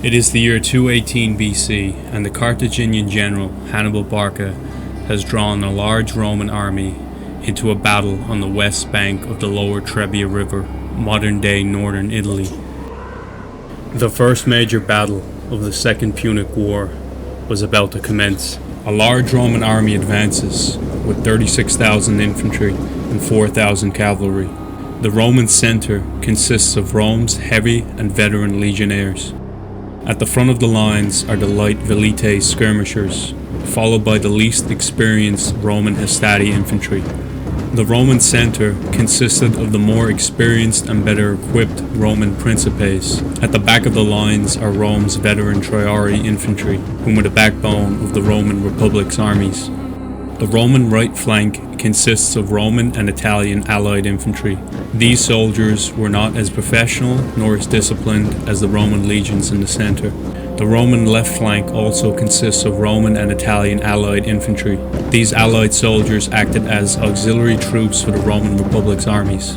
It is the year 218 BC, and the Carthaginian general Hannibal Barca has drawn a large Roman army into a battle on the west bank of the lower Trebia River, modern-day northern Italy. The first major battle of the Second Punic War was about to commence. A large Roman army advances with 36,000 infantry and 4,000 cavalry. The Roman centre consists of Rome's heavy and veteran legionnaires. At the front of the lines are the light Velite skirmishers, followed by the least experienced Roman Hastati infantry. The Roman centre consisted of the more experienced and better equipped Roman Principes. At the back of the lines are Rome's veteran Triarii infantry, whom were the backbone of the Roman Republic's armies. The Roman right flank consists of Roman and Italian allied infantry. These soldiers were not as professional nor as disciplined as the Roman legions in the centre. The Roman left flank also consists of Roman and Italian allied infantry. These allied soldiers acted as auxiliary troops for the Roman Republic's armies.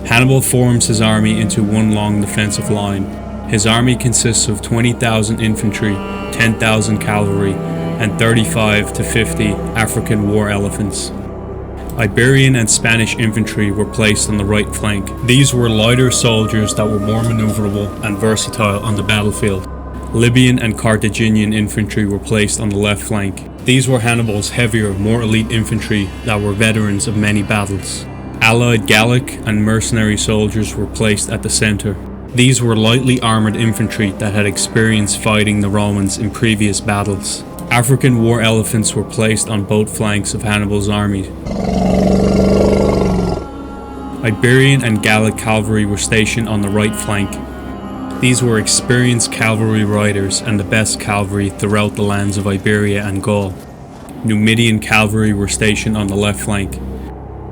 Hannibal forms his army into one long defensive line. His army consists of 20,000 infantry, 10,000 cavalry, and 35 to 50 African war elephants. Iberian and Spanish infantry were placed on the right flank. These were lighter soldiers that were more maneuverable and versatile on the battlefield. Libyan and Carthaginian infantry were placed on the left flank. These were Hannibal's heavier, more elite infantry that were veterans of many battles. Allied Gallic and mercenary soldiers were placed at the centre. These were lightly armoured infantry that had experience fighting the Romans in previous battles. African war elephants were placed on both flanks of Hannibal's army. Iberian and Gallic cavalry were stationed on the right flank. These were experienced cavalry riders and the best cavalry throughout the lands of Iberia and Gaul. Numidian cavalry were stationed on the left flank.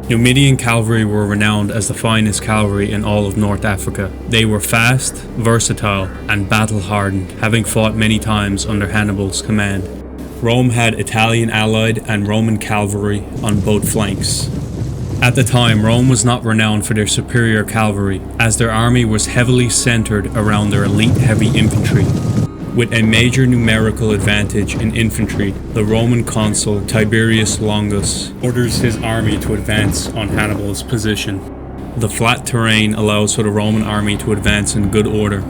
Numidian cavalry were renowned as the finest cavalry in all of North Africa. They were fast, versatile, and battle-hardened, having fought many times under Hannibal's command. Rome had Italian allied and Roman cavalry on both flanks. At the time, Rome was not renowned for their superior cavalry, as their army was heavily centered around their elite heavy infantry. With a major numerical advantage in infantry, the Roman consul Trebia Longus orders his army to advance on Hannibal's position. The flat terrain allows for the Roman army to advance in good order.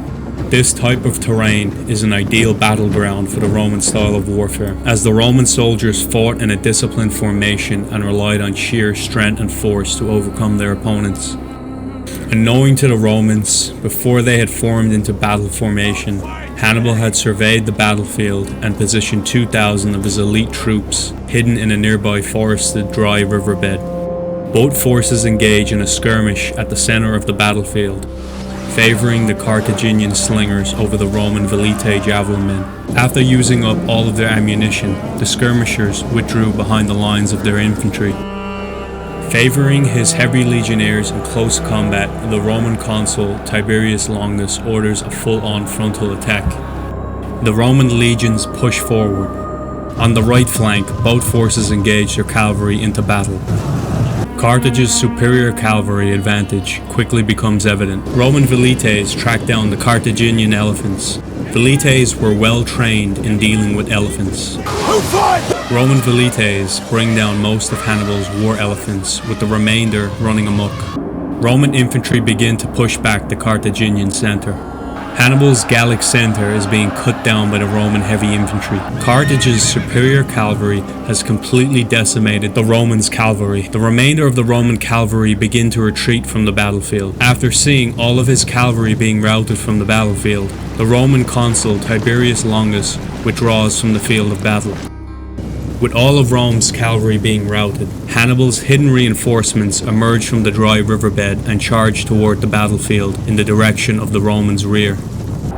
This type of terrain is an ideal battleground for the Roman style of warfare, as the Roman soldiers fought in a disciplined formation and relied on sheer strength and force to overcome their opponents. Unknowing to the Romans, before they had formed into battle formation, Hannibal had surveyed the battlefield and positioned 2,000 of his elite troops hidden in a nearby forested dry riverbed. Both forces engage in a skirmish at the center of the battlefield, favouring the Carthaginian slingers over the Roman Velite javelin men. After using up all of their ammunition, the skirmishers withdrew behind the lines of their infantry. Favouring his heavy legionnaires in close combat, the Roman consul Trebia Longus orders a full-on frontal attack. The Roman legions push forward. On the right flank, both forces engage their cavalry into battle. Carthage's superior cavalry advantage quickly becomes evident. Roman velites track down the Carthaginian elephants. Velites were well trained in dealing with elephants. Roman velites bring down most of Hannibal's war elephants, with the remainder running amok. Roman infantry begin to push back the Carthaginian centre. Hannibal's Gallic centre is being cut down by the Roman heavy infantry. Carthage's superior cavalry has completely decimated the Romans' cavalry. The remainder of the Roman cavalry begin to retreat from the battlefield. After seeing all of his cavalry being routed from the battlefield, the Roman consul Trebia Longus withdraws from the field of battle. With all of Rome's cavalry being routed, Hannibal's hidden reinforcements emerge from the dry riverbed and charge toward the battlefield in the direction of the Romans' rear.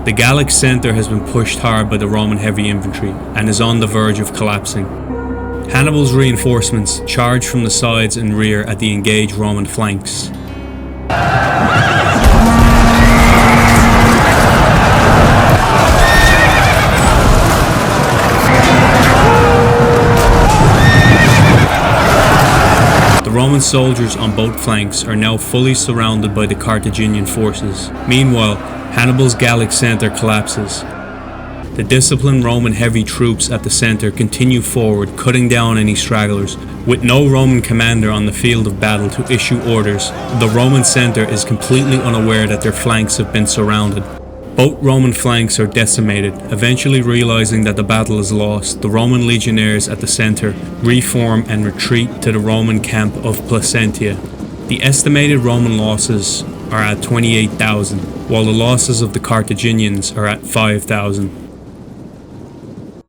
The Gallic centre has been pushed hard by the Roman heavy infantry and is on the verge of collapsing. Hannibal's reinforcements charge from the sides and rear at the engaged Roman flanks. Roman soldiers on both flanks are now fully surrounded by the Carthaginian forces. Meanwhile, Hannibal's Gallic centre collapses. The disciplined Roman heavy troops at the centre continue forward, cutting down any stragglers. With no Roman commander on the field of battle to issue orders, the Roman centre is completely unaware that their flanks have been surrounded. Both Roman flanks are decimated. Eventually realizing that the battle is lost, the Roman legionnaires at the centre reform and retreat to the Roman camp of Placentia. The estimated Roman losses are at 28,000, while the losses of the Carthaginians are at 5,000.